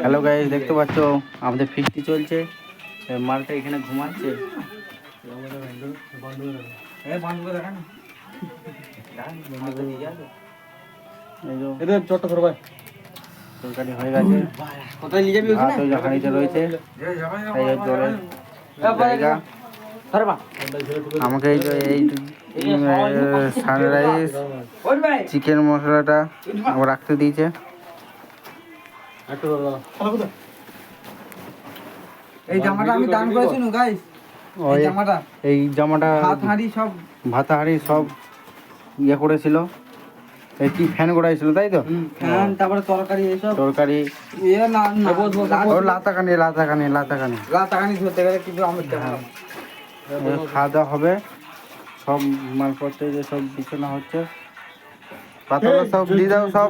Hello guys, দেখতে পাচ্ছ আমাদের ফিস্টি চলছে। মালটা এখানে ঘুমাচ্ছে। তরকারি হয়ে গেছে, ভাত ওই হাঁড়িতে রয়েছে। এই জলের জায়গা আমাকে এই সানরাইজ চিকেন মশলাটা আবার রাখতে দিয়েছে। এই জামাটা আমি দান করেছি না গাইস। এই জামাটা ভাত হাঁড়ি সব ইয়ে করেছিল। এই কি ফ্যান করাইছিল তাই তো? ফ্যান, তারপরে তরকারি ইয়ে না লাতাকানি ধরতে গেলে কিন্তু আমি খাওয়া দাওয়া হবে। সব মালপত্র যে সব বিছানা হচ্ছে, পাতলা সব দিয়ে দাও, সব